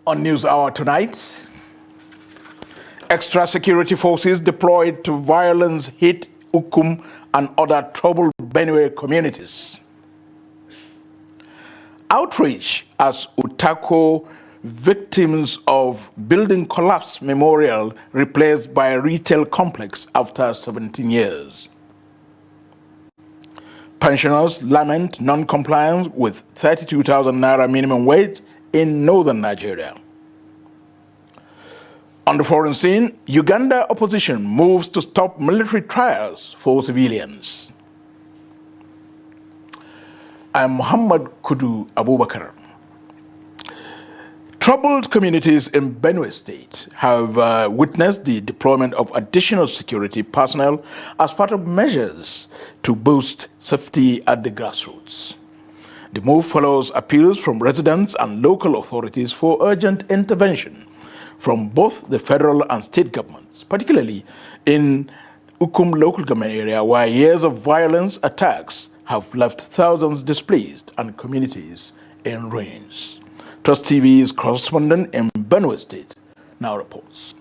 On News Hour tonight, extra security forces deployed to violence hit Ukum and other troubled Benue communities. Outrage as Utako victims of building collapse memorial replaced by a retail complex after 17 years. Pensioners lament non-compliance with 32,000 naira minimum wage in northern Nigeria. On the foreign scene, Uganda opposition moves to stop military trials for civilians. I'm Muhammad Kudu Abubakar. Troubled communities in Benue State have witnessed the deployment of additional security personnel as part of measures to boost safety at the grassroots. The move follows appeals from residents and local authorities for urgent intervention from both the federal and state governments, particularly in Ukum local government area where years of violence attacks have left thousands displaced and communities in ruins. Trust TV's correspondent in Benue State now reports.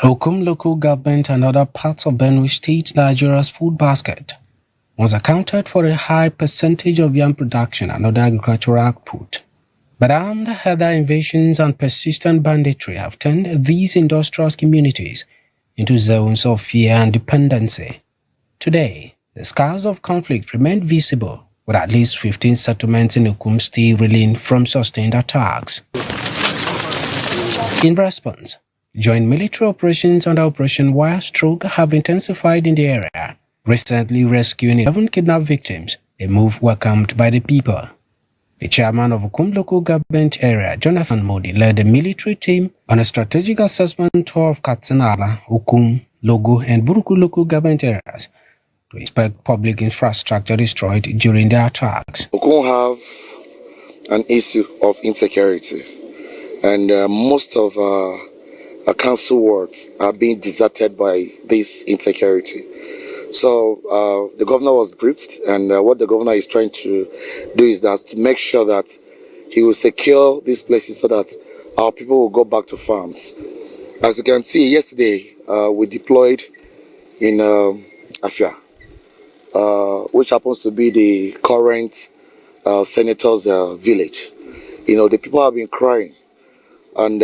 Ukum local government and other parts of Benue State, Nigeria's food basket, was accounted for a high percentage of yam production and other agricultural output. But armed heather invasions and persistent banditry have turned these industrial communities into zones of fear and dependency. Today, the scars of conflict remain visible, with at least 15 settlements in Ukum still reeling from sustained attacks. In response, joint military operations under Operation Wire Stroke have intensified in the area, recently rescuing 11 kidnapped victims, a move welcomed by the people. The chairman of Ukum local government area, Jonathan Modi, led the military team on a strategic assessment tour of Katsanala, Ukum, Logo, and Buruku local government areas to inspect public infrastructure destroyed during the attacks. Ukum have an issue of insecurity, and most of our council wards are being deserted by this insecurity. So the governor was briefed, and what the governor is trying to do is that to make sure that he will secure these places so that our people will go back to farms. As you can see, yesterday we deployed in Afia, which happens to be the current senator's village. You know, the people have been crying, and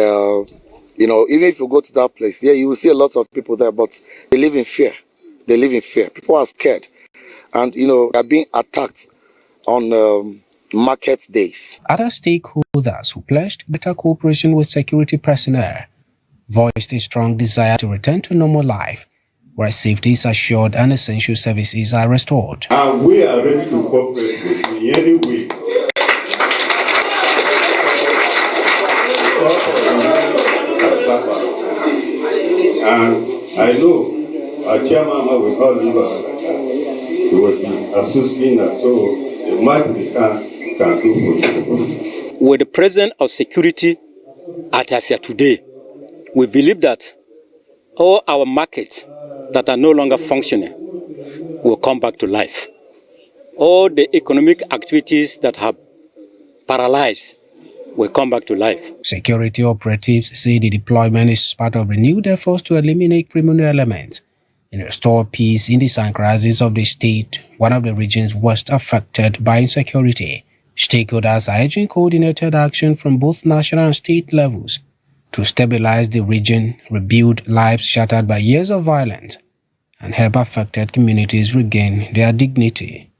you know, even if you go to that place, yeah, you will see a lot of people there, but they live in fear. They live in fear. People are scared, and you know, they're being attacked on market days. Other stakeholders who pledged better cooperation with security personnel voiced a strong desire to return to normal life, where safety is assured and essential services are restored. And we are ready to cooperate with you in any way. And I know our chairman will not leave us. He will be assisting us, so the much we can do for you. With the presence of security at Afia today, we believe that all our markets that are no longer functioning will come back to life. All the economic activities that have paralyzed will come back to life. Security operatives say the deployment is part of renewed efforts to eliminate criminal elements and restore peace in the crises of the state, one of the regions worst affected by insecurity. Stakeholders are urging coordinated action from both national and state levels to stabilize the region, rebuild lives shattered by years of violence, and help affected communities regain their dignity.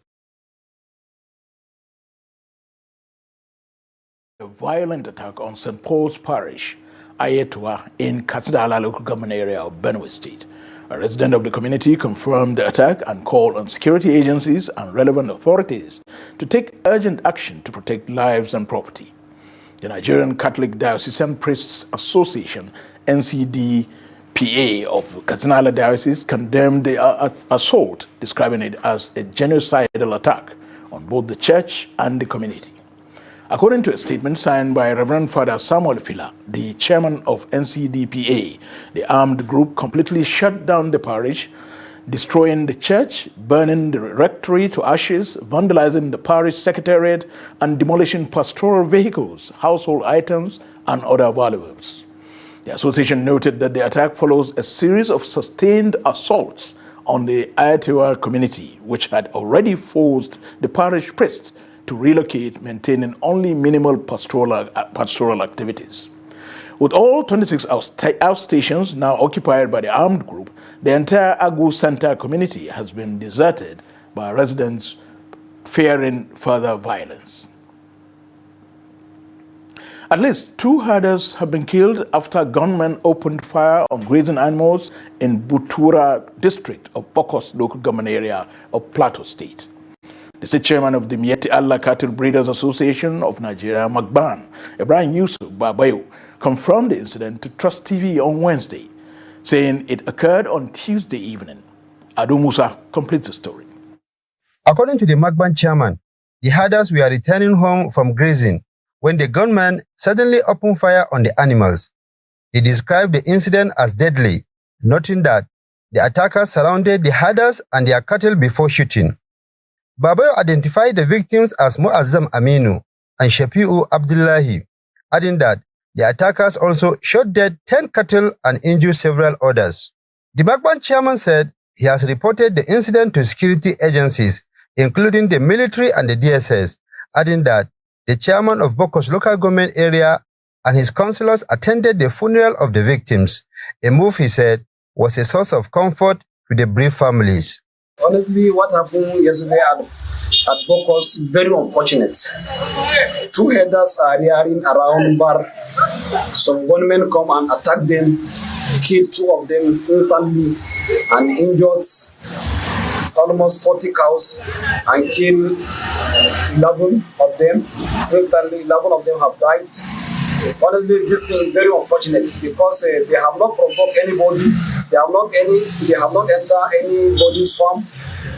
A violent attack on St. Paul's Parish, Ayetua, in Katsadala local government area of Benue State. A resident of the community confirmed the attack and called on security agencies and relevant authorities to take urgent action to protect lives and property. The Nigerian Catholic Diocesan Priests Association, NCDPA of Katsanala Diocese, condemned the assault, describing it as a genocidal attack on both the church and the community. According to a statement signed by Reverend Father Samuel Fila, the chairman of NCDPA, the armed group completely shut down the parish destroying the church, burning the rectory to ashes, vandalizing the parish secretariat, and demolishing pastoral vehicles, household items, and other valuables. The association noted that the attack follows a series of sustained assaults on the Ayatewa community, which had already forced the parish priest to relocate, maintaining only minimal pastoral activities. With all 26 outstations now occupied by the armed group, the entire Agu Center community has been deserted by residents fearing further violence. At least 2 herders have been killed after gunmen opened fire on grazing animals in Butura district of Bokos local government area of Plateau State. The state chairman of the Mieti Allah Cattle Breeders Association of Nigeria, Magban, Ibrahim Yusuf Babayo, confirmed the incident to Trust TV on Wednesday, saying it occurred on Tuesday evening. Ado Musa completes the story. According to the Magban chairman, the herders were returning home from grazing when the gunman suddenly opened fire on the animals. He described the incident as deadly, noting that the attackers surrounded the herders and their cattle before shooting. Babayo identified the victims as Muazzam Aminu and Shafi'u Abdullahi, adding that the attackers also shot dead 10 cattle and injured several others. The Magban chairman said he has reported the incident to security agencies, including the military and the DSS, adding that the chairman of Bokos local government area and his councillors attended the funeral of the victims, a move he said was a source of comfort to the bereaved families. Honestly, what happened yesterday at Bokos is very unfortunate. 2 herders are rearing around Bar. Some gunmen come and attack them, kill 2 of them instantly, and injured almost 40 cows and kill 11 of them. Instantly, 11 of them have died. Honestly, this thing is very unfortunate because they have not provoked anybody. They have not entered anybody's farm.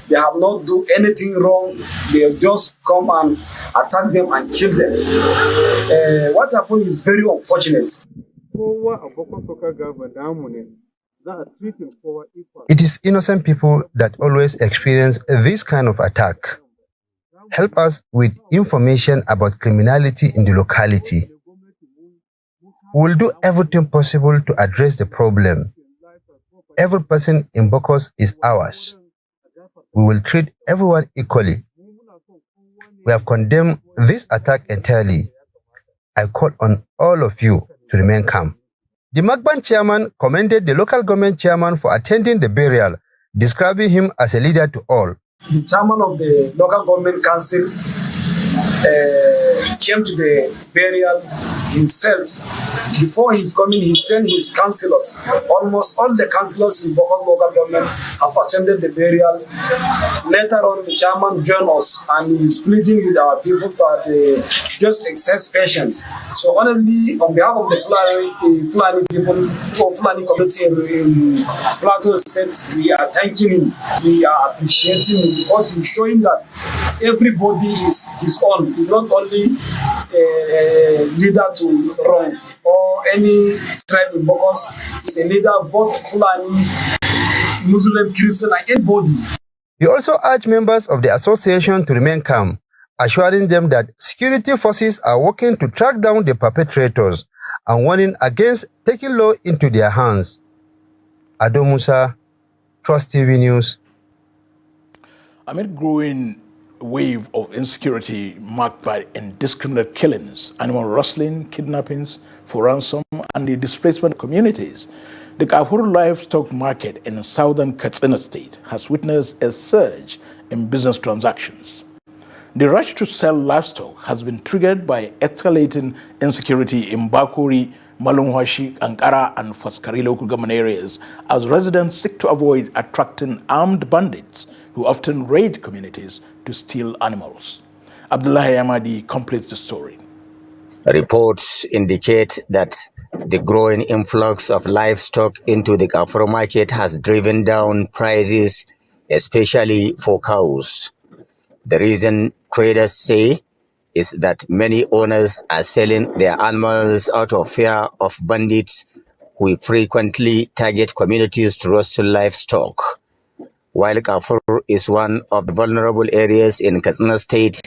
They have not do anything wrong. They just come and attack them and kill them. What happened is very unfortunate. It is innocent people that always experience this kind of attack. Help us with information about criminality in the locality. We will do everything possible to address the problem. Every person in Bokos is ours. We will treat everyone equally. We have condemned this attack entirely. I call on all of you to remain calm. The Magban chairman commended the local government chairman for attending the burial, describing him as a leader to all. The chairman of the local government council came to the burial himself. Before his coming, he sent his councillors. Almost all the councillors in Bokos local government have attended the burial. Later on, the chairman joined us and he's pleading with our people that just exercise patience. So honestly, on behalf of the Fulani people, or Fulani community in Plateau State, we are thanking him. We are appreciating him because he's showing that everybody is his own. He's not only a leader to wrong or any tribe in Bokos. He's a leader both Fulani, Muslim, Christian, and anybody. He also urged members of the association to remain calm, assuring them that security forces are working to track down the perpetrators and warning against taking law into their hands. Ado Musa, Trust TV News. Amid growing wave of insecurity marked by indiscriminate killings, animal rustling, kidnappings for ransom, and the displacement of communities, the Kahuru livestock market in southern Katsina State has witnessed a surge in business transactions. The rush to sell livestock has been triggered by escalating insecurity in Bakuri, Malumhashi, Ankara, and Faskari local government areas as residents seek to avoid attracting armed bandits who often raid communities to steal animals. Abdullahi Ahmadi completes the story. Reports indicate that the growing influx of livestock into the Afro market has driven down prices, especially for cows. The reason traders say is that many owners are selling their animals out of fear of bandits who frequently target communities to rustle livestock. While Kafur is one of the vulnerable areas in Katsina State,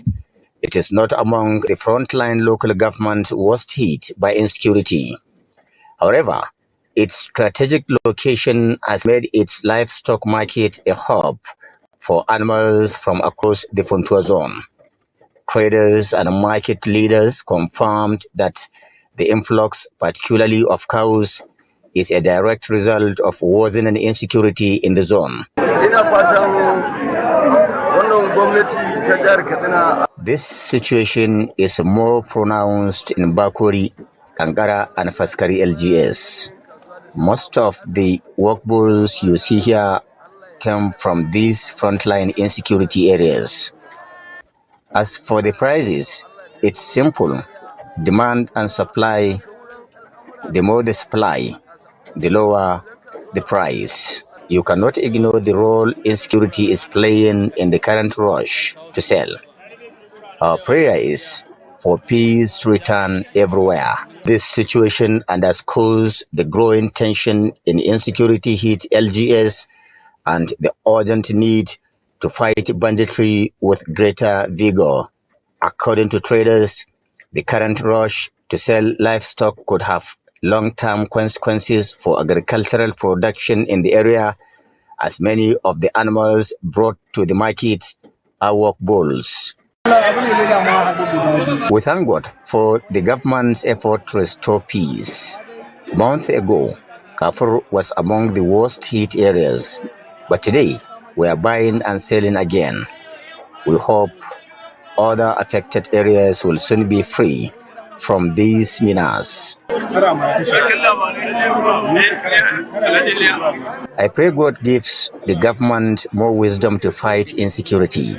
it is not among the frontline local governments worst hit by insecurity. However, its strategic location has made its livestock market a hub for animals from across the Funtua zone. Traders and market leaders confirmed that the influx, particularly of cows, is a direct result of worsening insecurity in the zone. This situation is more pronounced in Bakuri, Kankara, and Faskari LGS. Most of the work bulls you see here came from these frontline insecurity areas. As for the prices, it's simple. Demand and supply. The more the supply, the lower the price. You cannot ignore the role insecurity is playing in the current rush to sell. Our prayer is for peace to return everywhere. This situation underscores the growing tension in insecurity hit LGS and the urgent need to fight banditry with greater vigor. According to traders, the current rush to sell livestock could have long-term consequences for agricultural production in the area, as many of the animals brought to the market are work bulls. We thank God for the government's effort to restore peace. A month ago, Kafur was among the worst hit areas, but today we are buying and selling again. We hope other affected areas will soon be free from these menaces. I pray God gives the government more wisdom to fight insecurity.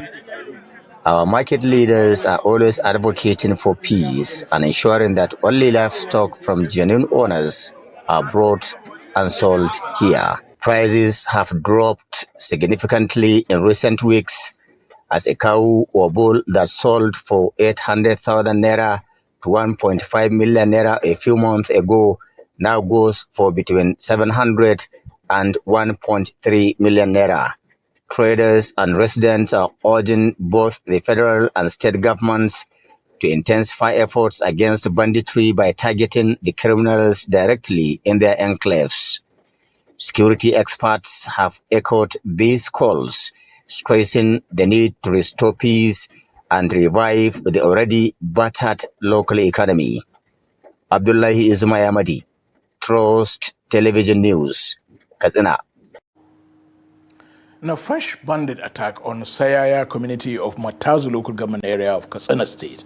Our market leaders are always advocating for peace and ensuring that only livestock from genuine owners are brought and sold here. Prices have dropped significantly in recent weeks, as a cow or bull that sold for 800,000 naira to 1.5 million naira a few months ago now goes for between 700 and 1.3 million naira. Traders and residents are urging both the federal and state governments to intensify efforts against banditry by targeting the criminals directly in their enclaves. Security experts have echoed these calls, stressing the need to restore peace and revive the already battered local economy. Abdullahi Ismayamadi, Trust Television News, Katsina. In a fresh bandit attack on Sayaya community of Matazu local government area of Katsina State,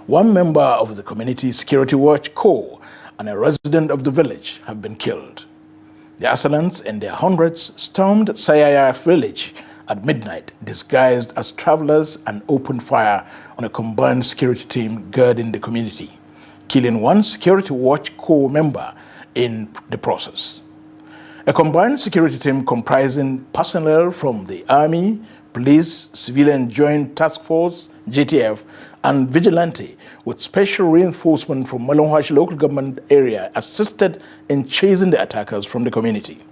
one member of the community security watch corps and a resident of the village have been killed. The assailants in their hundreds stormed Sayaya village at midnight, disguised as travelers, and opened fire on a combined security team guarding the community, killing one security watch corps member in the process. A combined security team comprising personnel from the Army, Police, Civilian Joint Task Force, GTF, and Vigilante, with special reinforcement from Malonghash local government area, assisted in chasing the attackers from the community.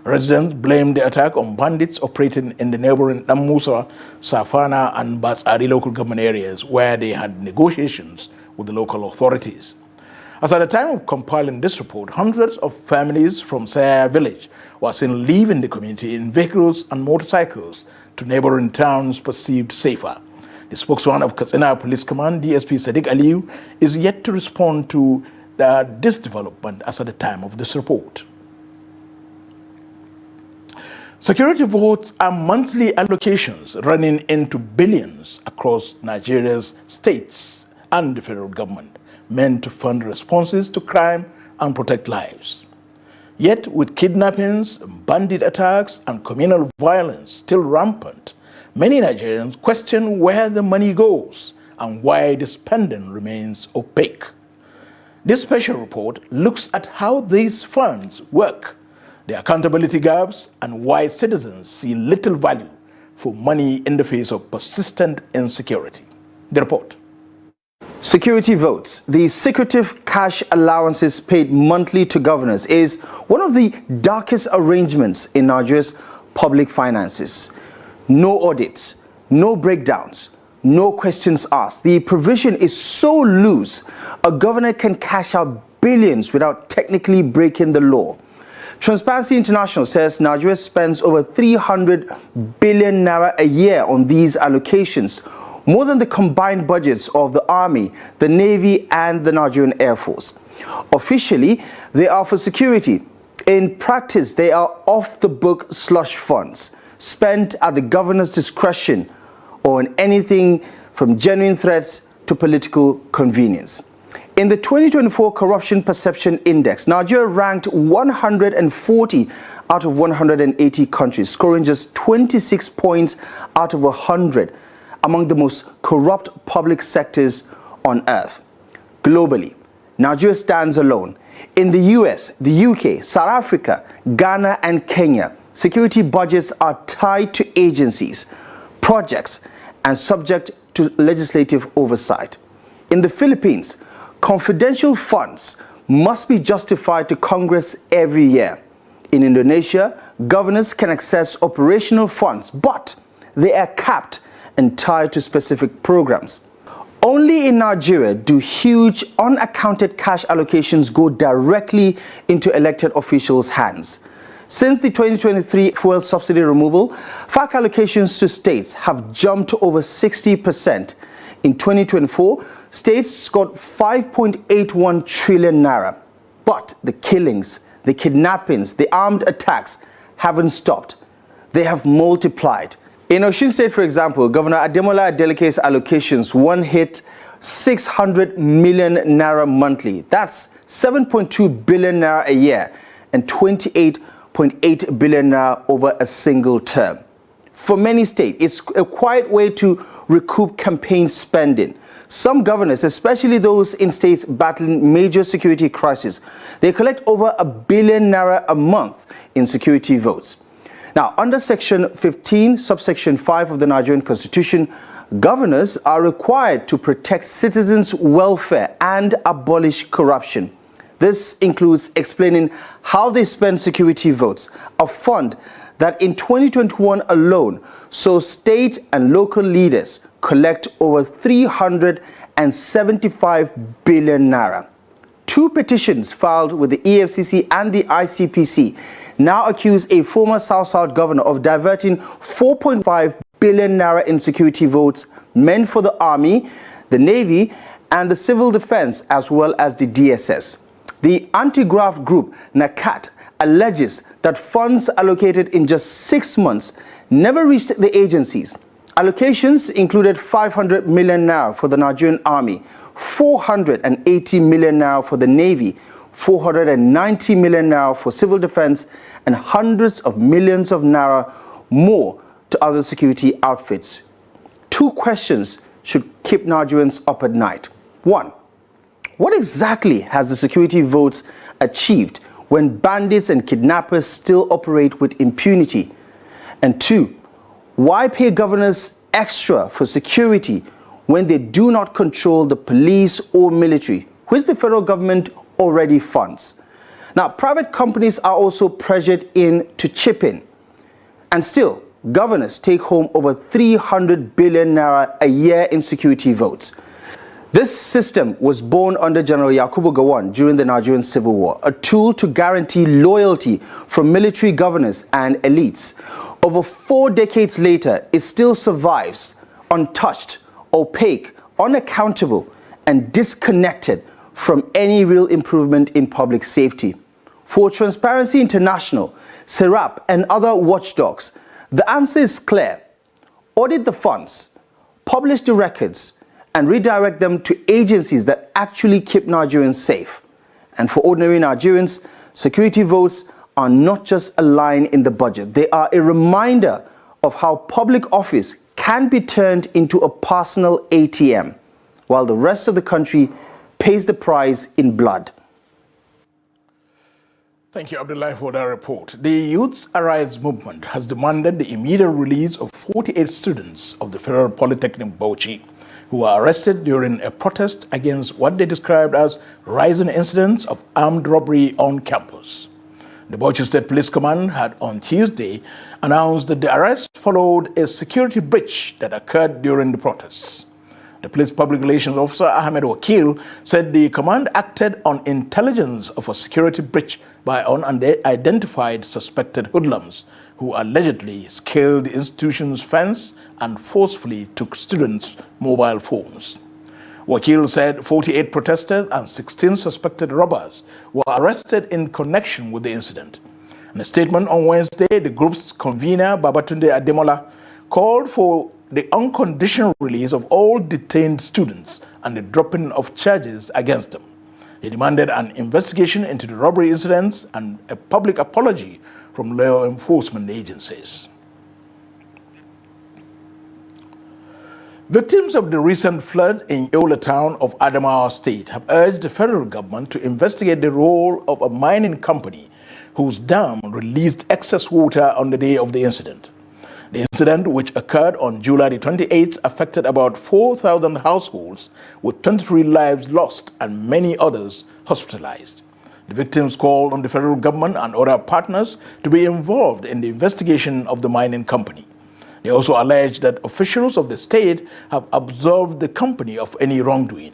Residents blamed the attack on bandits operating in the neighboring Damusa, Safana, and Batsari local government areas, where they had negotiations with the local authorities. As at the time of compiling this report, hundreds of families from Sayaya village were seen leaving the community in vehicles and motorcycles to neighboring towns perceived safer. The spokesman of Katsina Police Command, DSP Sadiq Aliyu, is yet to respond to this development as at the time of this report. Security votes are monthly allocations running into billions across Nigeria's states and the federal government, meant to fund responses to crime and protect lives. Yet, with kidnappings, bandit attacks, and communal violence still rampant, many Nigerians question where the money goes and why the spending remains opaque. This special report looks at how these funds work, the accountability gaps, and why citizens see little value for money in the face of persistent insecurity. The report. Security votes, the secretive cash allowances paid monthly to governors, is one of the darkest arrangements in Nigeria's public finances. No audits, no breakdowns, no questions asked. The provision is so loose, a governor can cash out billions without technically breaking the law. Transparency International says Nigeria spends over 300 billion naira a year on these allocations, more than the combined budgets of the Army, the Navy, and the Nigerian Air Force. Officially, they are for security. In practice, they are off-the-book slush funds, spent at the governor's discretion on anything from genuine threats to political convenience. In the 2024 Corruption Perception Index, Nigeria ranked 140 out of 180 countries, scoring just 26 points out of 100 among the most corrupt public sectors on earth. Globally, Nigeria stands alone. In the US, the UK, South Africa, Ghana, and Kenya, security budgets are tied to agencies, projects, and subject to legislative oversight. In the Philippines, confidential funds must be justified to Congress every year. In Indonesia, governors can access operational funds, but they are capped and tied to specific programs. Only in Nigeria do huge unaccounted cash allocations go directly into elected officials' hands. Since the 2023 fuel subsidy removal, FEC allocations to states have jumped to over 60%. In 2024, states got 5.81 trillion naira. But the killings, the kidnappings, the armed attacks haven't stopped. They have multiplied. In Osun State, for example, Governor Ademola Adeleke's allocations hit 600 million naira monthly. That's 7.2 billion naira a year and 28.8 billion naira over a single term. For many states, it's a quiet way to recoup campaign spending. Some governors, especially those in states battling major security crises, they collect over 1 billion naira a month in security votes. Now, under Section 15, subsection 5 of the Nigerian Constitution, governors are required to protect citizens' welfare and abolish corruption. This includes explaining how they spend security votes, a fund that in 2021 alone saw state and local leaders collect over 375 billion naira. Two petitions filed with the EFCC and the ICPC now accuse a former South-South governor of diverting 4.5 billion naira in security votes meant for the Army, the Navy, and the Civil Defense, as well as the DSS. The anti-graft group NACAT alleges that funds allocated in just 6 months never reached the agencies. Allocations included 500 million naira for the Nigerian Army, 480 million naira for the Navy, 490 million naira for Civil Defense, and hundreds of millions of naira more to other security outfits. Two questions should keep Nigerians up at night. One, what exactly has the security votes achieved when bandits and kidnappers still operate with impunity? And two, why pay governors extra for security when they do not control the police or military, which the federal government already funds? Now, private companies are also pressured in to chip in. And still, governors take home over 300 billion naira a year in security votes. This system was born under General Yakubu Gowon during the Nigerian Civil War, a tool to guarantee loyalty from military governors and elites. Over 4 decades later, it still survives, untouched, opaque, unaccountable, and disconnected from any real improvement in public safety. For Transparency International, SERAP, and other watchdogs, the answer is clear. Audit the funds, publish the records, and redirect them to agencies that actually keep Nigerians safe. And for ordinary Nigerians, security votes are not just a line in the budget. They are a reminder of how public office can be turned into a personal ATM, while the rest of the country pays the price in blood. Thank you, Abdullahi, for that report. The Youth Arise movement has demanded the immediate release of 48 students of the Federal Polytechnic Bauchi who were arrested during a protest against what they described as rising incidents of armed robbery on campus. The Bauchi State Police Command had on Tuesday announced that the arrest followed a security breach that occurred during the protests. The police public relations officer, Ahmed Wakil, said the command acted on intelligence of a security breach by unidentified suspected hoodlums who allegedly scaled the institution's fence and forcefully took students' mobile phones. Wakil said 48 protesters and 16 suspected robbers were arrested in connection with the incident. In a statement on Wednesday, the group's convener, Babatunde Ademola, called for the unconditional release of all detained students and the dropping of charges against them. He demanded an investigation into the robbery incidents and a public apology from law enforcement agencies. Victims of the recent flood in Yola town of Adamawa State have urged the federal government to investigate the role of a mining company whose dam released excess water on the day of the incident. The incident, which occurred on July the 28th, affected about 4,000 households, with 23 lives lost and many others hospitalized. The victims called on the federal government and other partners to be involved in the investigation of the mining company. They also alleged that officials of the state have absolved the company of any wrongdoing.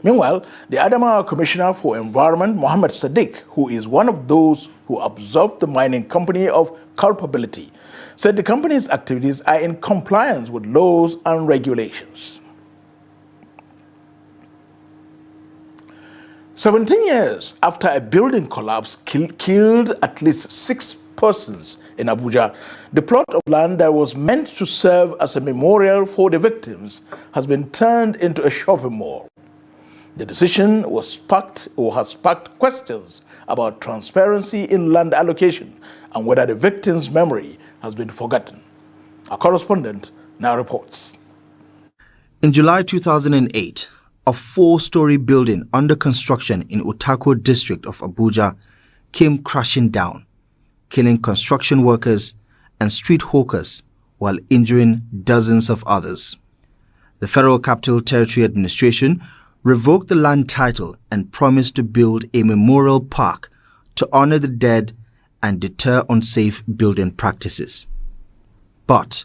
Meanwhile, the Adamawa Commissioner for Environment, Mohammed Sadiq, who is one of those who absolved the mining company of culpability, said the company's activities are in compliance with laws and regulations. 17 years after a building collapse killed at least 6 persons in Abuja, the plot of land that was meant to serve as a memorial for the victims has been turned into a shopping mall. The decision has sparked questions about transparency in land allocation and whether the victims' memory has been forgotten. Our correspondent now reports. In July 2008, a 4-story building under construction in Utako district of Abuja came crashing down, killing construction workers and street hawkers while injuring dozens of others. The Federal Capital Territory Administration revoked the land title and promised to build a memorial park to honor the dead and deter unsafe building practices. But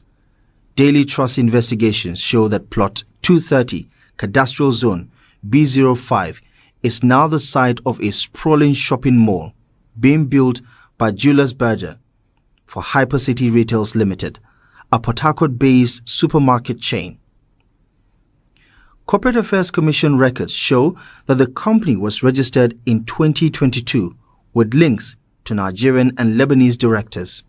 Daily Trust investigations show that Plot 230, Cadastral Zone B05, is now the site of a sprawling shopping mall being built by Julius Berger for Hypercity Retails Limited, a Port Harcourt-based supermarket chain. Corporate Affairs Commission records show that the company was registered in 2022 with links to Nigerian and Lebanese directors.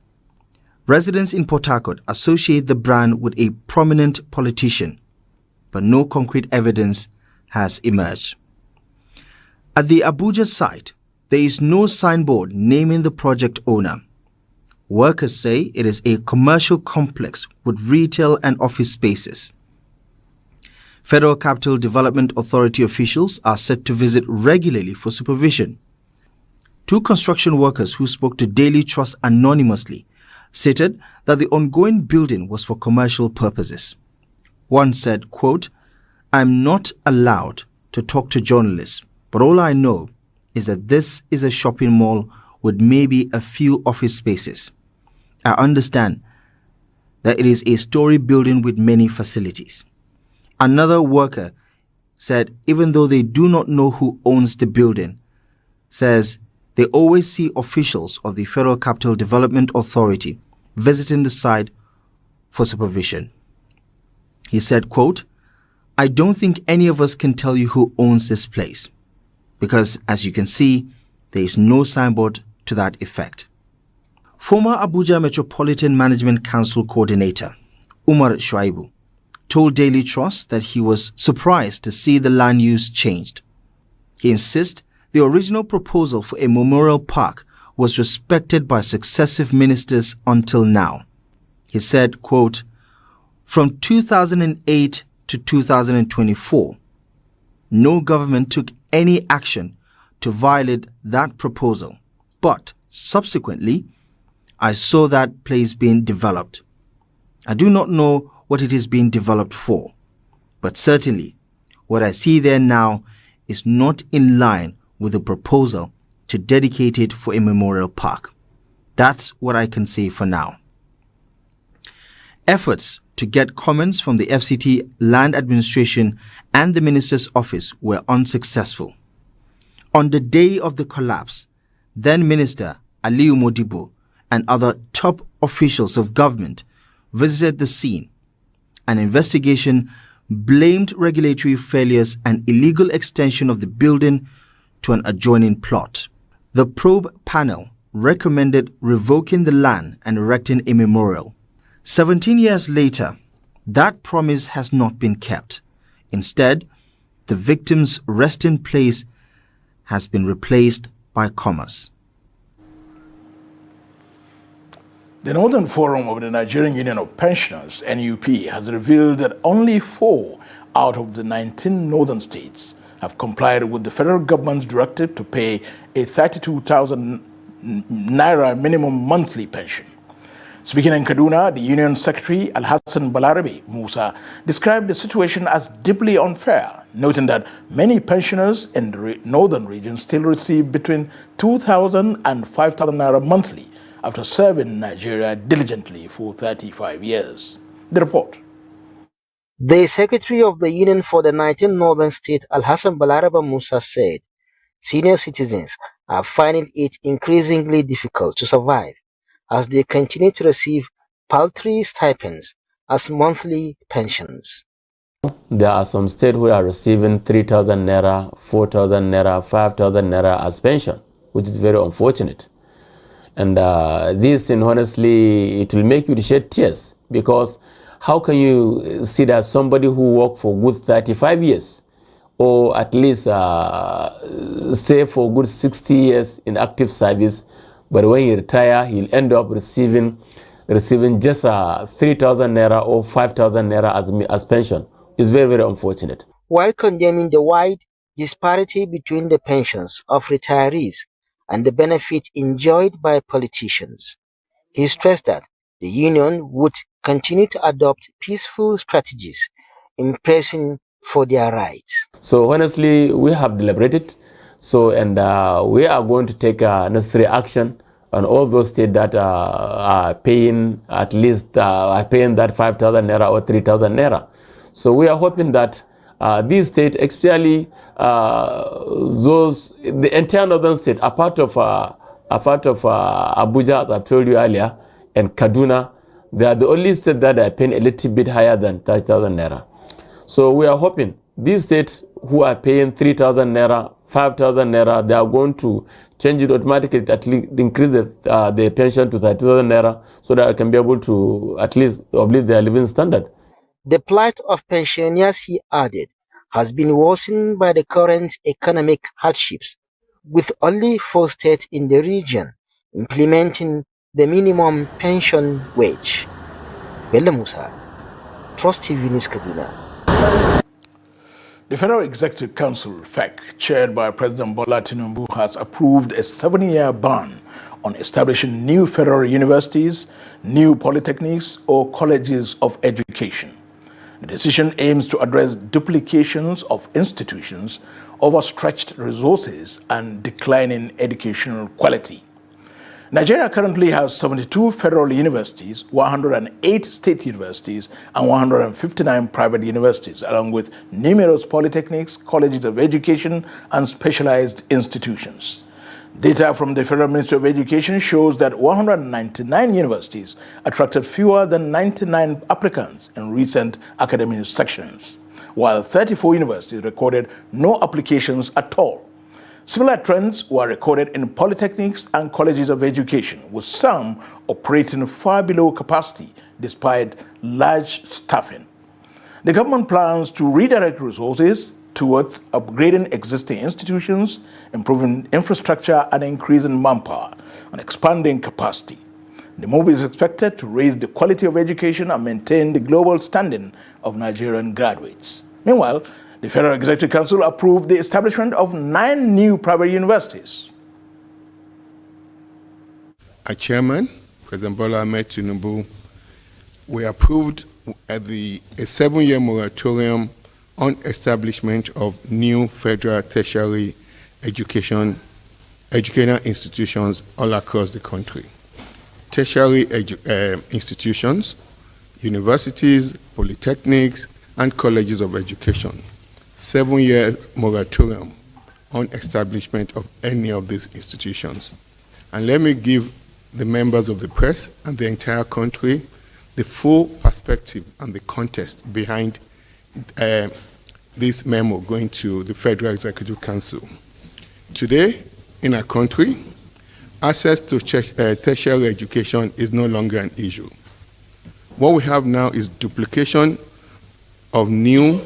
Residents in Port Harcourt associate the brand with a prominent politician, but no concrete evidence has emerged. At the Abuja site, there is no signboard naming the project owner. Workers say it is a commercial complex with retail and office spaces. Federal Capital Development Authority officials are set to visit regularly for supervision. 2 construction workers who spoke to Daily Trust anonymously stated that the ongoing building was for commercial purposes. One said, quote, "I'm not allowed to talk to journalists, but all I know is that this is a shopping mall with maybe a few office spaces. I understand that it is a story building with many facilities." Another worker said even though they do not know who owns the building, says they always see officials of the Federal Capital Development Authority visiting the site for supervision. He said, quote, "I don't think any of us can tell you who owns this place, because as you can see, there is no signboard to that effect." Former Abuja Metropolitan Management Council Coordinator Umar Shuaibu told Daily Trust that he was surprised to see the land use changed. He insists the original proposal for a memorial park was respected by successive ministers until now. He said, quote, "From 2008 to 2024, no government took any action to violate that proposal, but subsequently, I saw that place being developed. I do not know what it is being developed for, but certainly what I see there now is not in line with the proposal to dedicate it for a memorial park. That's what I can say for now. Efforts to get comments from the FCT Land Administration and the Minister's Office were unsuccessful. On the day of the collapse, then Minister Aliyu Modibo and other top officials of government visited the scene. An investigation blamed regulatory failures and illegal extension of the building to an adjoining plot. The probe panel recommended revoking the land and erecting a memorial. 17 years later, that promise has not been kept. Instead, the victim's resting place has been replaced by commerce. The Northern Forum of the Nigerian Union of Pensioners, NUP, has revealed that only 4 out of the 19 northern states have complied with the federal government's directive to pay a 32,000 naira minimum monthly pension. Speaking in Kaduna, the Union Secretary Alhassan Balarabe Musa described the situation as deeply unfair, noting that many pensioners in the northern region still receive between 2,000 and 5,000 naira monthly after serving Nigeria diligently for 35 years. The report. The Secretary of the Union for the 19 Northern States, Alhassan Balarabe Musa, said senior citizens are finding it increasingly difficult to survive as they continue to receive paltry stipends as monthly pensions. There are some states who are receiving 3,000 naira, 4,000 naira, 5,000 naira as pension, which is very unfortunate. And this, and honestly, it will make you shed tears, because how can you see that somebody who worked for good 35 years, or at least stay for good 60 years in active service, but when he retire, he'll end up receiving just 3,000 naira or 5,000 naira as pension. It's very, very unfortunate. While condemning the wide disparity between the pensions of retirees and the benefit enjoyed by politicians, he stressed that the union would continue to adopt peaceful strategies in pressing for their rights. So honestly, we have deliberated, and we are going to take necessary action on all those states that are paying at least paying that 5,000 naira or 3,000 naira. So we are hoping that these states, especially the entire northern state, a part of Abuja, as I've told you earlier, and Kaduna, they are the only state that are paying a little bit higher than 30,000 naira. So we are hoping these states who are paying 3,000 naira, 5,000 naira, they are going to change it automatically, at least increase the pension to 30,000 naira, so that I can be able to at least uplift their living standard. The plight of pensioners, he added, has been worsened by the current economic hardships, with only 4 states in the region implementing the minimum pension wage. Bello Musa, Trust TV News, Kaduna. The Federal Executive Council, FEC, chaired by President Bola Tinubu, has approved a 7-year ban on establishing new federal universities, new polytechnics, or colleges of education. The decision aims to address duplications of institutions, overstretched resources, and declining educational quality. Nigeria currently has 72 federal universities, 108 state universities, and 159 private universities, along with numerous polytechnics, colleges of education, and specialized institutions. Data from the Federal Ministry of Education shows that 199 universities attracted fewer than 99 applicants in recent academic sections, while 34 universities recorded no applications at all. Similar trends were recorded in polytechnics and colleges of education, with some operating far below capacity despite large staffing. The government plans to redirect resources towards upgrading existing institutions, improving infrastructure, and increasing manpower and expanding capacity. The move is expected to raise the quality of education and maintain the global standing of Nigerian graduates. Meanwhile, the Federal Executive Council approved the establishment of 9 new private universities. Our chairman, President Bola Tinubu, we approved a 7-year moratorium on establishment of new federal tertiary education educational institutions all across the country. Tertiary institutions, universities, polytechnics, and colleges of education. 7 years moratorium on establishment of any of these institutions. And let me give the members of the press and the entire country the full perspective and the context behind this memo going to the Federal Executive Council. Today, in our country, access to tertiary education is no longer an issue. What we have now is duplication of new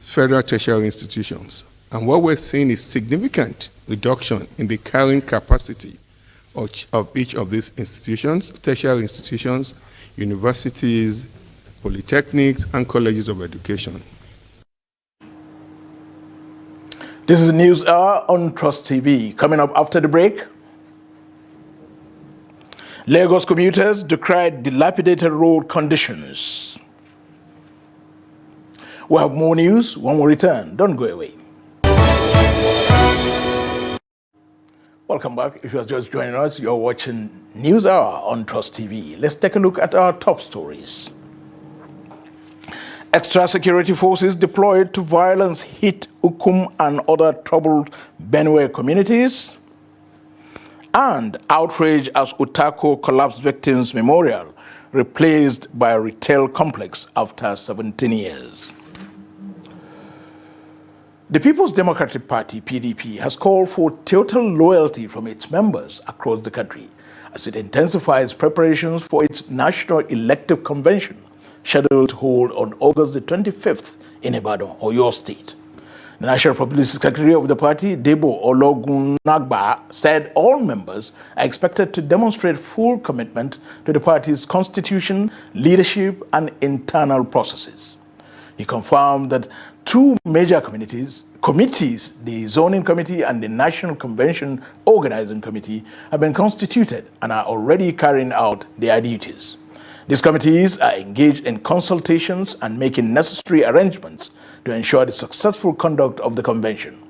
federal tertiary institutions. And what we're seeing is significant reduction in the carrying capacity of each of these institutions, tertiary institutions, universities, polytechnics, and colleges of education. This is the News Hour on Trust TV. Coming up after the break, Lagos commuters decried dilapidated road conditions. We'll have more news when we return. Don't go away. Welcome back. If you're just joining us, you're watching News Hour on Trust TV. Let's take a look at our top stories. Extra security forces deployed to violence hit Ukum and other troubled Benue communities. And outrage as Utako collapse victims memorial replaced by a retail complex after 17 years. The People's Democratic Party, PDP, has called for total loyalty from its members across the country as it intensifies preparations for its national elective convention scheduled to hold on August the 25th in Ibadan, Oyo State. The National Publicity Secretary of the party, Debo Ologunagba, said all members are expected to demonstrate full commitment to the party's constitution, leadership, and internal processes. He confirmed that two major committees, the Zoning Committee and the National Convention Organizing Committee, have been constituted and are already carrying out their duties. These committees are engaged in consultations and making necessary arrangements to ensure the successful conduct of the convention.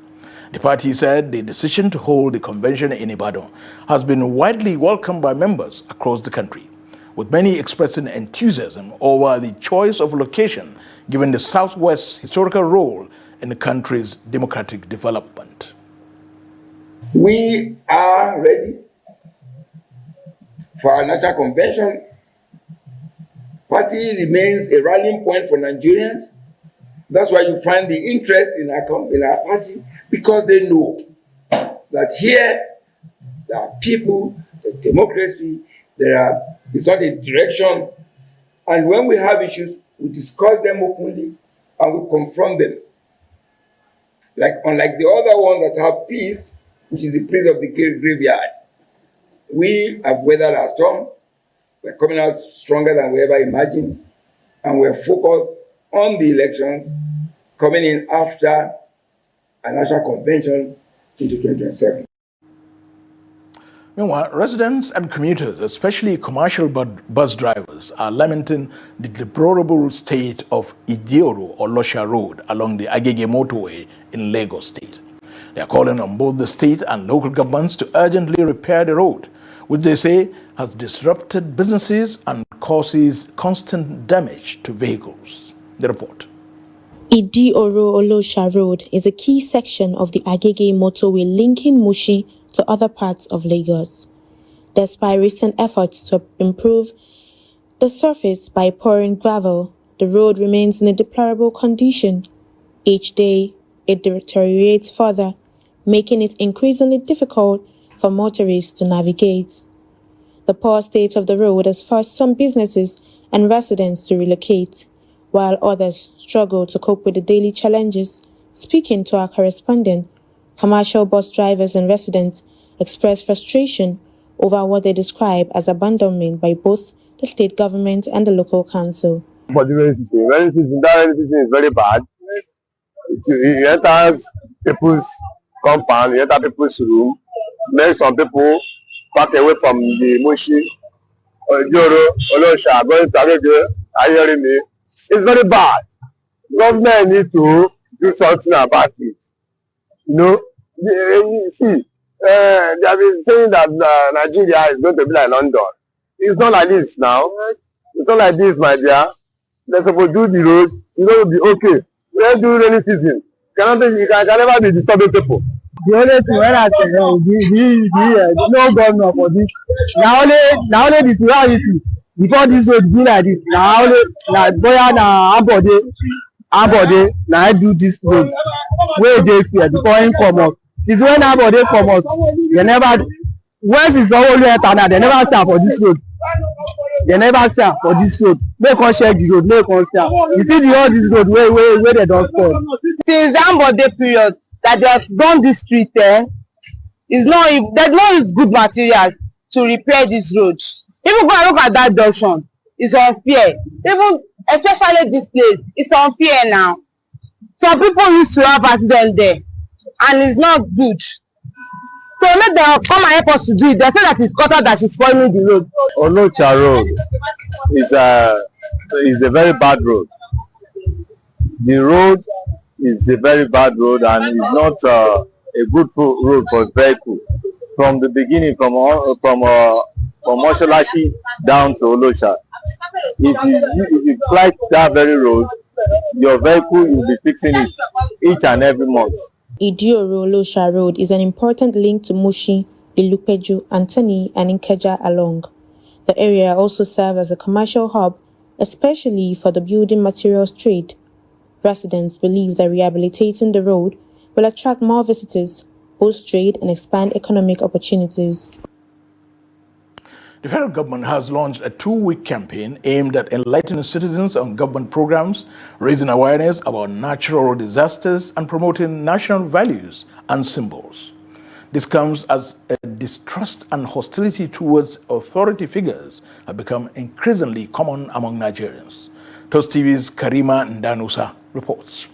The party said the decision to hold the convention in Ibadan has been widely welcomed by members across the country, with many expressing enthusiasm over the choice of location given the Southwest's historical role in the country's democratic development. We are ready for our national convention. Party remains a rallying point for Nigerians. That's why you find the interest in our party, because they know that here there are people, there's democracy, it's not a direction, and when we have issues, we discuss them openly and we confront them. Unlike the other ones that have peace, which is the peace of the graveyard. We have weathered our storm. We're coming out stronger than we ever imagined, and we're focused on the elections coming in after a national convention into 2027. Meanwhile, residents and commuters, especially commercial bus drivers, are lamenting the deplorable state of Idioro or Losha Road along the Agege motorway in Lagos State. They are calling on both the state and local governments to urgently repair the road, which they say has disrupted businesses and causes constant damage to vehicles. The report. Idioro-Olosha Road is a key section of the Agege motorway linking Mushin to other parts of Lagos. Despite recent efforts to improve the surface by pouring gravel, the road remains in a deplorable condition. Each day, it deteriorates further, making it increasingly difficult for motorists to navigate. The poor state of the road has forced some businesses and residents to relocate, while others struggle to cope with the daily challenges. Speaking to our correspondent, commercial bus drivers and residents express frustration over what they describe as abandonment by both the state government and the local council. For the rainy season, that rainy season is very bad. It enters people's compound, it enters people's room, makes some people back away from the Mushi, Joro, Olosha, going to Agege, Ayerimi. It's very bad. Government need to do something about it. See, they have been saying that Nigeria is going to be like London. It's not like this now. It's not like this, my dear. They're supposed to do the road. It's going to be okay. Let's do rainy season. You can never be disturbing people. The only thing when I say no governor for this. Now only the reality. Before this road be like this, now only boya na Ambode na I do this road. Where they fear before him come up. Since when Ambode come up, they never. Once it's always enter, they never start for this road. They never start for this road. Make us check the road. Make us start. You see the all this road where they don't stop. Since the Ambode period that they have done this street, there's no good materials to repair this road. Even go and look at that junction, it's unfair. Even especially this place, it's unfair now. Some people used to have accidents there, and it's not good. So let them come and help us to do it. They say that it's Qatar that she's spoiling the road. Onocha Road is a very bad road. The road is a very bad road, and it's not a good road for vehicle. From the beginning, from Moshalashi down to Olosha. If you like that very road, your vehicle will be fixing it each and every month. Idioro-Olosha Road is an important link to Mushi, Ilupeju, Antoni, and Ikeja along. The area also serves as a commercial hub, especially for the building materials trade. Residents believe that rehabilitating the road will attract more visitors, boost trade, and expand economic opportunities. The federal government has launched a 2-week campaign aimed at enlightening citizens on government programs, raising awareness about natural disasters, and promoting national values and symbols. This comes as a distrust and hostility towards authority figures have become increasingly common among Nigerians. TOS TV's Karima Ndanusa reports.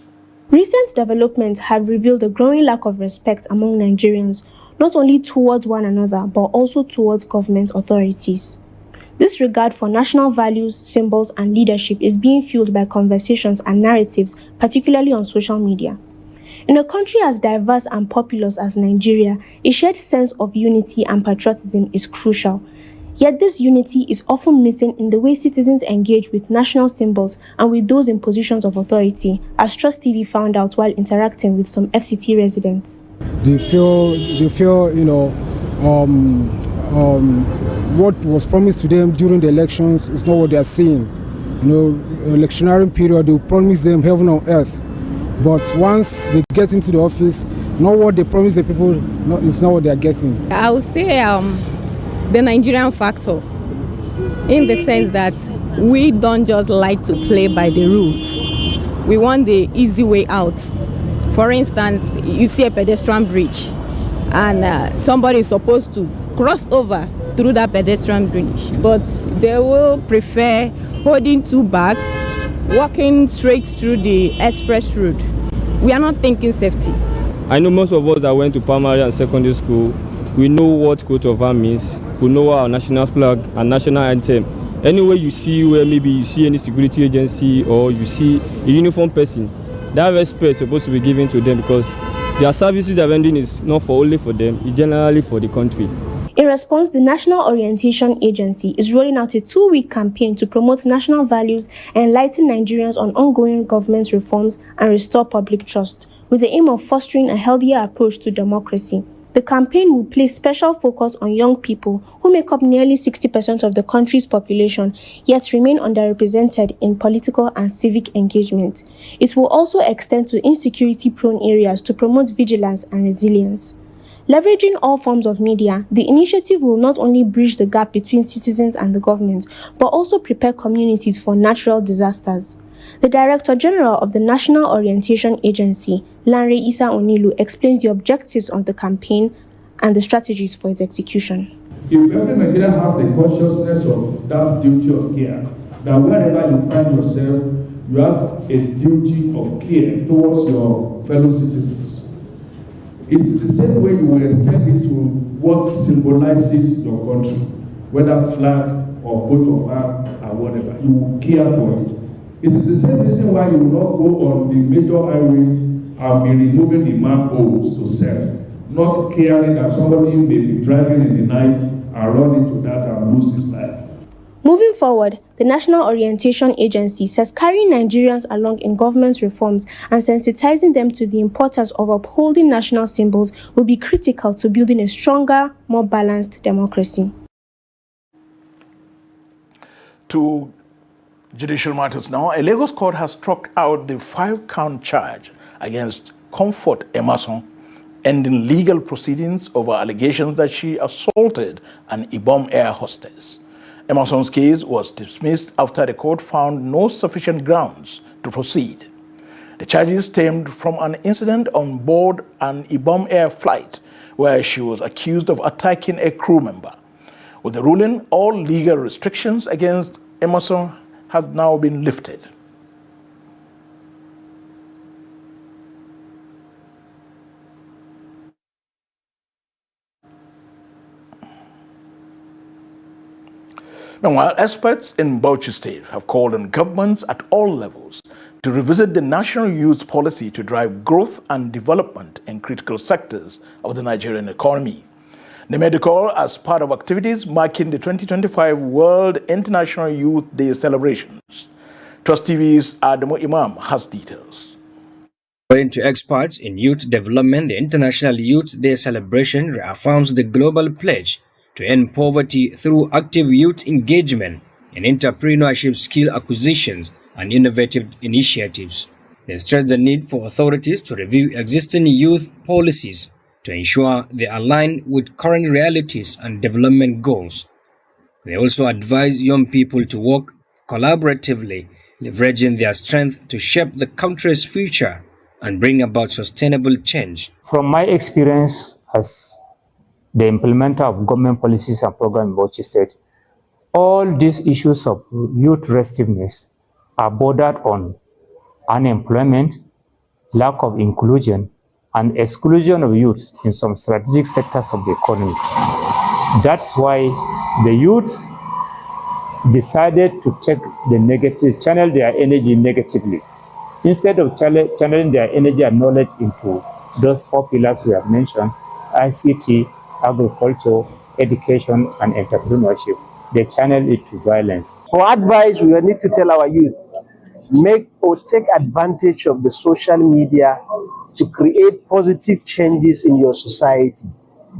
Recent developments have revealed a growing lack of respect among Nigerians, not only towards one another, but also towards government authorities. This regard for national values, symbols, and leadership is being fueled by conversations and narratives, particularly on social media. In a country as diverse and populous as Nigeria, a shared sense of unity and patriotism is crucial. Yet this unity is often missing in the way citizens engage with national symbols and with those in positions of authority, as TOS TV found out while interacting with some FCT residents. They feel, what was promised to them during the elections is not what they are seeing. Electionary period, they will promise them heaven on earth. But once they get into the office, not what they promise the people, it's not what they are getting. I would say the Nigerian factor, in the sense that we don't just like to play by the rules. We want the easy way out. For instance, you see a pedestrian bridge and somebody is supposed to cross over through that pedestrian bridge, but they will prefer holding two bags, walking straight through the express road. We are not thinking safety. I know most of us that went to primary and secondary school, we know what coat of arms means. We know our national flag and national anthem. Anywhere you see where maybe you see any security agency or you see a uniformed person, that respect is supposed to be given to them because their services they're rendering is not only for them, it's generally for the country. In response, the National Orientation Agency is rolling out a 2-week campaign to promote national values and enlighten Nigerians on ongoing government reforms and restore public trust, with the aim of fostering a healthier approach to democracy. The campaign will place special focus on young people who make up nearly 60% of the country's population, yet remain underrepresented in political and civic engagement. It will also extend to insecurity-prone areas to promote vigilance and resilience. Leveraging all forms of media, the initiative will not only bridge the gap between citizens and the government, but also prepare communities for natural disasters. The Director General of the National Orientation Agency, Lanre Isa Onilu, explains the objectives of the campaign and the strategies for its execution. If every Nigerian has the consciousness of that duty of care, that wherever you find yourself, you have a duty of care towards your fellow citizens. It is the same way you will extend it to what symbolizes your country, whether flag or coat of arms or whatever. You will care for it. It is the same reason why you will not go on the major highways and be removing the manholes to sell. not caring that somebody may be driving in the night and run into that and lose his life. Moving forward, the National Orientation Agency says carrying Nigerians along in government reforms and sensitizing them to the importance of upholding national symbols will be critical to building a stronger, more balanced democracy. To judicial matters now, a Lagos court has struck out the 5-count charge against Comfort Emerson, ending legal proceedings over allegations that she assaulted an Ibom air hostess. Emerson's case was dismissed after the court found no sufficient grounds to proceed. The charges stemmed from an incident on board an Ibom air flight where she was accused of attacking a crew member. With the ruling, all legal restrictions against Emerson have now been lifted. Meanwhile, experts in Bauchi State have called on governments at all levels to revisit the national youth policy to drive growth and development in critical sectors of the Nigerian economy. They made the call as part of activities marking the 2025 World International Youth Day celebrations. Trust TV's Adamu Imam has details. According to experts in youth development, the International Youth Day celebration reaffirms the global pledge to end poverty through active youth engagement in entrepreneurship, skill acquisitions, and innovative initiatives. They stress the need for authorities to review existing youth policies to ensure they align with current realities and development goals. They also advise young people to work collaboratively, leveraging their strength to shape the country's future and bring about sustainable change. From my experience as the implementer of government policies and programs in Bauchi State, all these issues of youth restiveness are bordered on unemployment, lack of inclusion, and exclusion of youth in some strategic sectors of the economy. That's why the youth decided to take the negative, channel their energy negatively, instead of channeling their energy and knowledge into those 4 pillars we have mentioned: ICT, agriculture, education, and entrepreneurship. They channel it to violence. For advice, we need to tell our youth, make or take advantage of the social media to create positive changes in your society.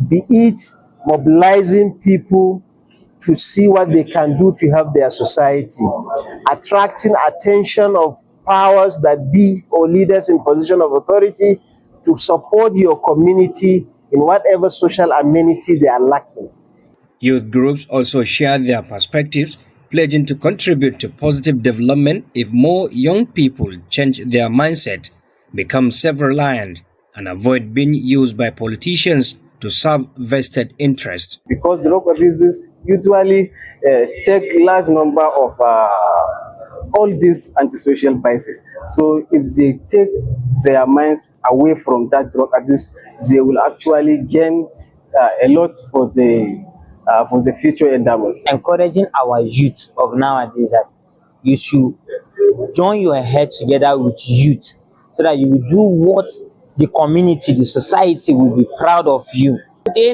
Be it mobilizing people to see what they can do to help their society, attracting attention of powers that be or leaders in position of authority to support your community in whatever social amenity they are lacking. Youth groups also share their perspectives, pledging to contribute to positive development if more young people change their mindset, become self-reliant, and avoid being used by politicians to serve vested interests. Because drug abusers usually take large number of all these antisocial vices. So if they take their minds away from that drug abuse, they will actually gain a lot for the future endeavors. Encouraging our youth of nowadays that you should join your head together with youth so that you will do what the community, the society will be proud of you. I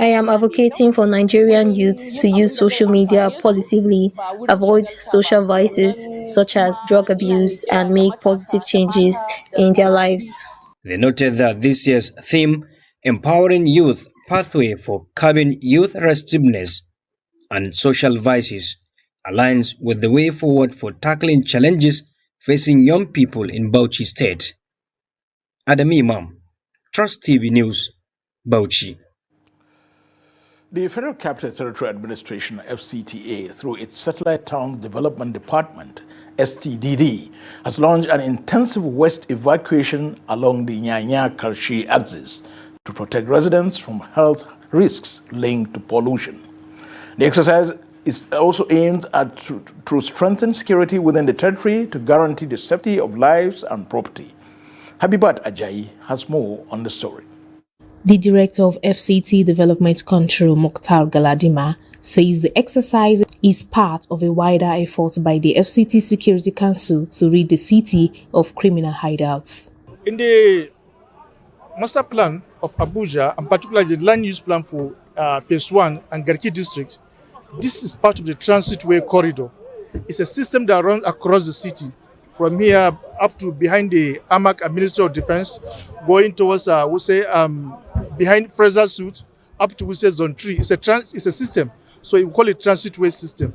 am advocating for Nigerian youths to use social media positively, avoid social vices such as drug abuse, and make positive changes in their lives. They noted that this year's theme, Empowering Youth, Pathway for Curbing Youth Restiveness and Social Vices, aligns with the way forward for tackling challenges facing young people in Bauchi State. Adam Imam, Trust TV News, Bauchi. The Federal Capital Territory Administration, FCTA, through its Satellite Towns Development Department, STDD, has launched an intensive waste evacuation along the Nyanya-Karshi axis to protect residents from health risks linked to pollution. The exercise is also aimed at to strengthen security within the territory to guarantee the safety of lives and property. Habibat Ajayi has more on the story. The director of FCT Development Control, Mokhtar Galadima, says the exercise is part of a wider effort by the FCT Security Council to rid the city of criminal hideouts. In the master plan of Abuja, and particularly the land use plan for Phase 1 and Garki district, this is part of the transitway corridor. It's a system that runs across the city, from here up to behind the AMAC and Ministry of Defense, going towards, behind Fraser Suit, up to, Zone 3. It's a system, so we call it transitway system,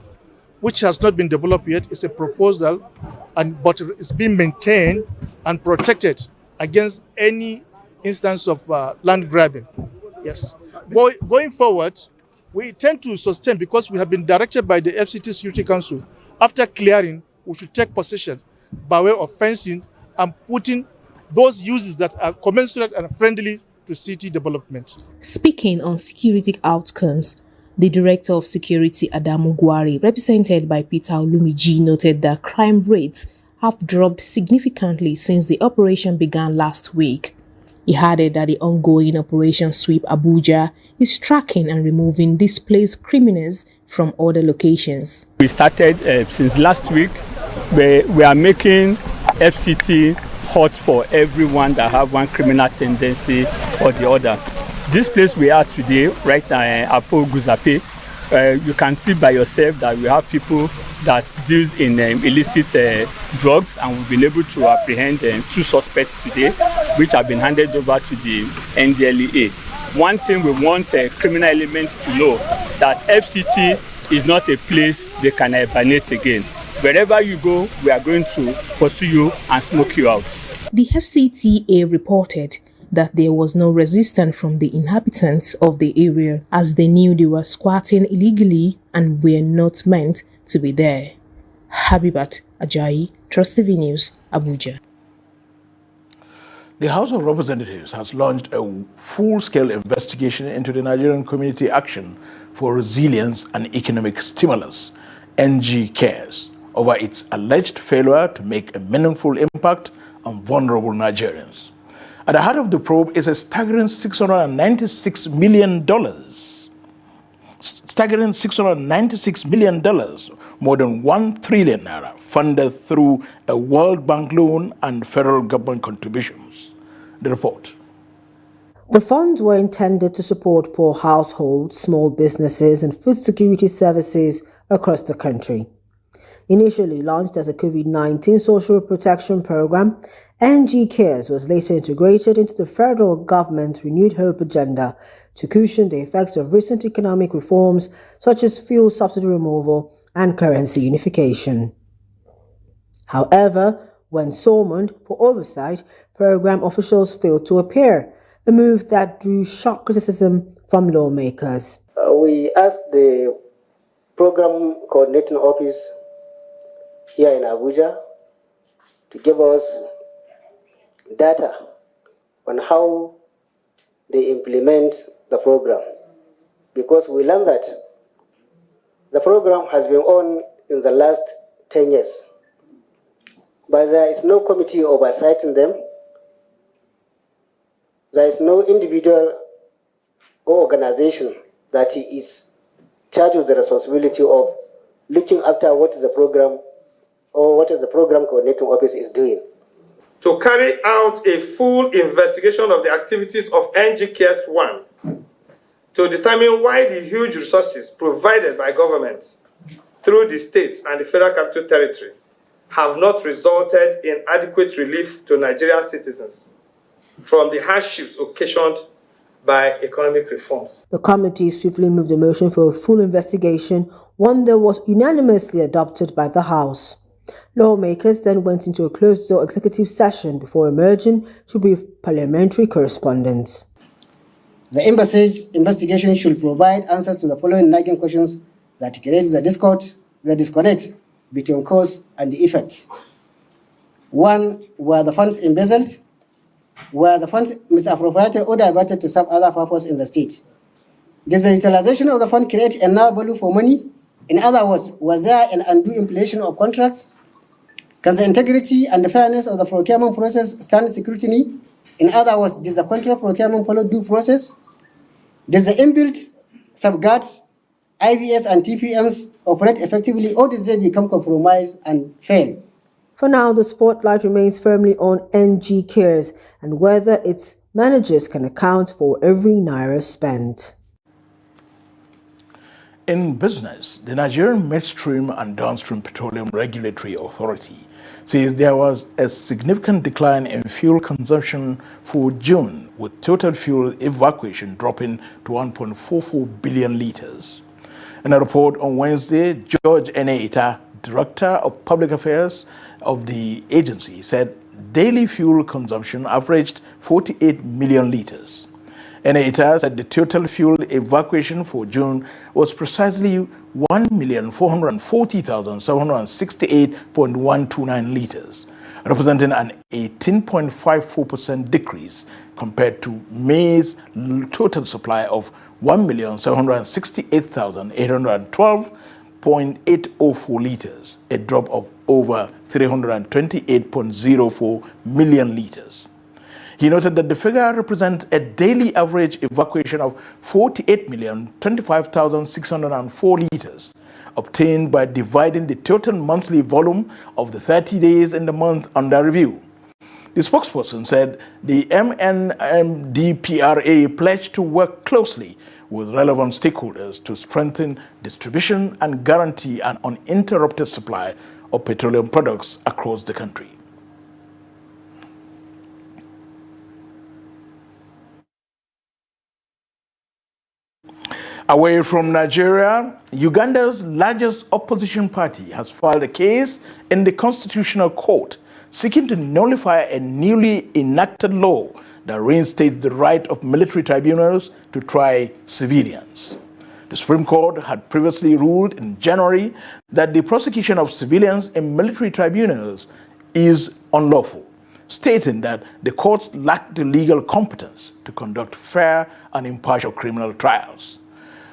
which has not been developed yet. It's a proposal, but it's being maintained and protected against any instance of land grabbing. Yes. Going forward, we tend to sustain, because we have been directed by the FCT Security Council. After clearing, we should take possession by way of fencing and putting those uses that are commensurate and friendly to city development. Speaking on security outcomes, the Director of Security Adamu Gwari, represented by Peter Olumiji, noted that crime rates have dropped significantly since the operation began last week. He added that the ongoing Operation Sweep Abuja is tracking and removing displaced criminals from other locations. We started since last week. We are making FCT hot for everyone that have one criminal tendency or the other. This place we are today, right now, Apo Guzape, you can see by yourself that we have people that deals in illicit drugs, and we've been able to apprehend 2 suspects today, which have been handed over to the NDLEA. One thing we want criminal elements to know, that FCT is not a place they can hibernate again. Wherever you go, we are going to pursue you and smoke you out. The FCTA reported that there was no resistance from the inhabitants of the area, as they knew they were squatting illegally and were not meant to be there. Habibat Ajayi, Trust TV News, Abuja. The House of Representatives has launched a full-scale investigation into the Nigerian Community Action for Resilience and Economic Stimulus, NG Cares, over its alleged failure to make a meaningful impact on vulnerable Nigerians. At the heart of the probe is a staggering $696 million. Staggering $696 million, more than 1 trillion naira, funded through a World Bank loan and federal government contributions. The report. The funds were intended to support poor households, small businesses, and food security services across the country. Initially launched as a COVID-19 social protection program, NG Cares was later integrated into the federal government's Renewed Hope agenda to cushion the effects of recent economic reforms such as fuel subsidy removal and currency unification. However, when summoned for oversight, program officials failed to appear, a move that drew sharp criticism from lawmakers. We asked the program coordinating office here in Abuja to give us data on how they implement the program, because we learned that the program has been on in the last 10 years, but there is no committee oversighting them. There is no individual or organization that is charged with the responsibility of looking after what is the program or what is the program coordinating office is doing. To carry out a full investigation of the activities of NG Cares 1 to determine why the huge resources provided by governments through the states and the Federal Capital Territory have not resulted in adequate relief to Nigerian citizens from the hardships occasioned by economic reforms. The committee swiftly moved a motion for a full investigation, one that was unanimously adopted by the House. Lawmakers then went into a closed-door executive session before emerging to brief parliamentary correspondents. The embassy's investigation should provide answers to the following nagging questions that create the disconnect between cause and the effect. 1. Were the funds embezzled? Were the funds misappropriated or diverted to some other purpose in the state? Does the utilization of the fund create enough value for money? In other words, was there an undue inflation of contracts? Can the integrity and the fairness of the procurement process stand scrutiny? In other words, does the contract procurement follow due process? Does the inbuilt safeguards, IVS and TPMs operate effectively, or does they become compromised and fail? For now, the spotlight remains firmly on NG Cares and whether its managers can account for every naira spent. In business, the Nigerian Midstream and Downstream Petroleum Regulatory Authority says there was a significant decline in fuel consumption for June, with total fuel evacuation dropping to 1.44 billion litres. In a report on Wednesday, George Eneita, Director of Public Affairs of the agency, said daily fuel consumption averaged 48 million litres. Eneita said the total fuel evacuation for June was precisely 1,440,768.129 litres, representing an 18.54% decrease compared to May's total supply of 1,768,812.804 litres, a drop of over 328.04 million litres. He noted that the figure represents a daily average evacuation of 48,025,604 litres, obtained by dividing the total monthly volume of the 30 days in the month under review. The spokesperson said the MNMDPRA pledged to work closely with relevant stakeholders to strengthen distribution and guarantee an uninterrupted supply of petroleum products across the country. Away from Nigeria, Uganda's largest opposition party has filed a case in the Constitutional Court seeking to nullify a newly enacted law that reinstates the right of military tribunals to try civilians. The Supreme Court had previously ruled in January that the prosecution of civilians in military tribunals is unlawful, stating that the courts lack the legal competence to conduct fair and impartial criminal trials.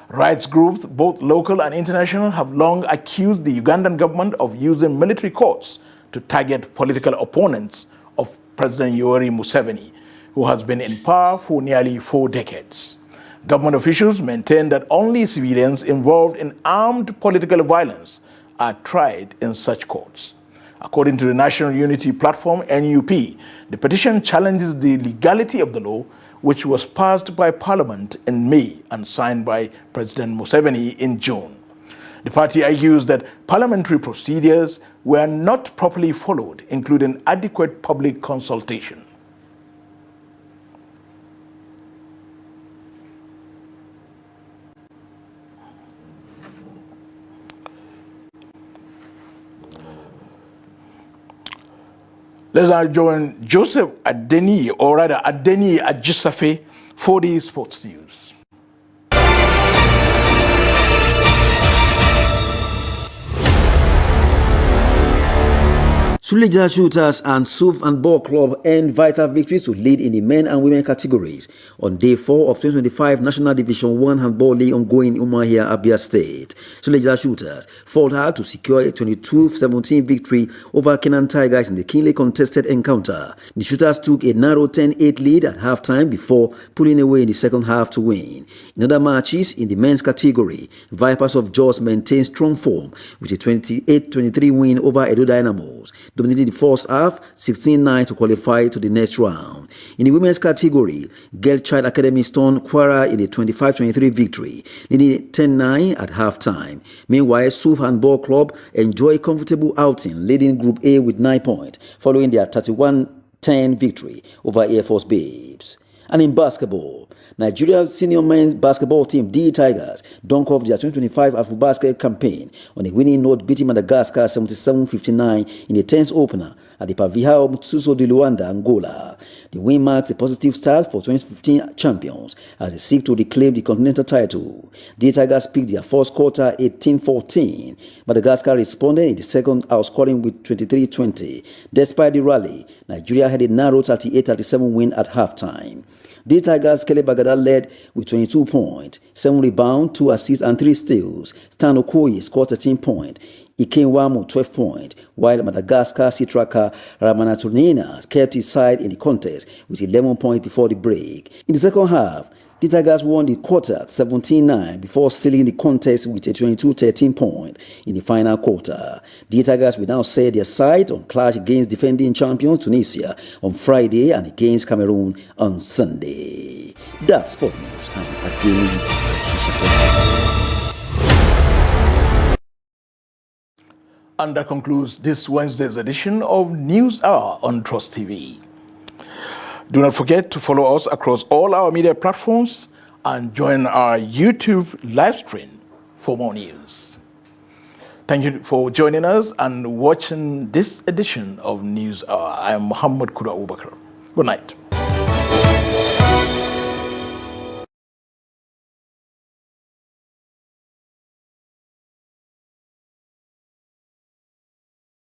Rights groups, both local and international, have long accused the Ugandan government of using military courts to target political opponents of President Yoweri Museveni, who has been in power for nearly 4 decades. Government officials maintain that only civilians involved in armed political violence are tried in such courts. According to the National Unity Platform, NUP, the petition challenges the legality of the law, which was passed by Parliament in May and signed by President Museveni in June. The party argues that parliamentary procedures were not properly followed, including adequate public consultation. Let's now join Joseph Adeni, or rather Adeni Ajisafe, for the sports news. Suleja Shooters and Suf and Ball Club earned vital victories to lead in the men and women categories on day 4 of 2025 National Division 1 Handball League ongoing in Umuahia, Abia State. Suleja Shooters fought hard to secure a 22-17 victory over Kenan Tigers in the keenly contested encounter. The Shooters took a narrow 10-8 lead at halftime before pulling away in the second half to win. In other matches in the men's category, Vipers of Jos maintained strong form with a 28-23 win over Edo Dynamos, dominating the first half 16-9 to qualify to the next round. In the women's category, Girl Child Academy stunned Kwara in a 25-23 victory, leading 10-9 at halftime. Meanwhile, Suf Handball Club enjoyed a comfortable outing, leading Group A with 9 points, following their 31-10 victory over Air Force Babes. And in basketball, Nigeria's senior men's basketball team, D Tigers, dunk off their 2025 AfroBasket campaign on a winning note, beating Madagascar 77-59 in the 10th opener at the Pavihao Mutsuso de Luanda, Angola. The win marks a positive start for 2015 champions as they seek to reclaim the continental title. D Tigers picked their first quarter 18-14. Madagascar responded in the second, outscoring with 23-20. Despite the rally, Nigeria had a narrow 38-37 win at halftime. The Tigers' Kele Bagada led with 22 points, 7 rebounds, 2 assists and 3 steals. Stan Okoye scored 13 points. Ikenwamu 12 points, while Madagascar Sitraka Ramanaturnina kept his side in the contest with 11 points before the break. In the second half, The Tigers won the quarter 17-9 before sealing the contest with a 22-13 point in the final quarter. The Tigers will now set their sight on clash against defending champion Tunisia on Friday and against Cameroon on Sunday. That's Sport News. I'm And that concludes this Wednesday's edition of News Hour on Trust TV. Do not forget to follow us across all our media platforms and join our YouTube live stream for more news. Thank you for joining us and watching this edition of News Hour. I am Muhammad Kuda Abubakar. Good night.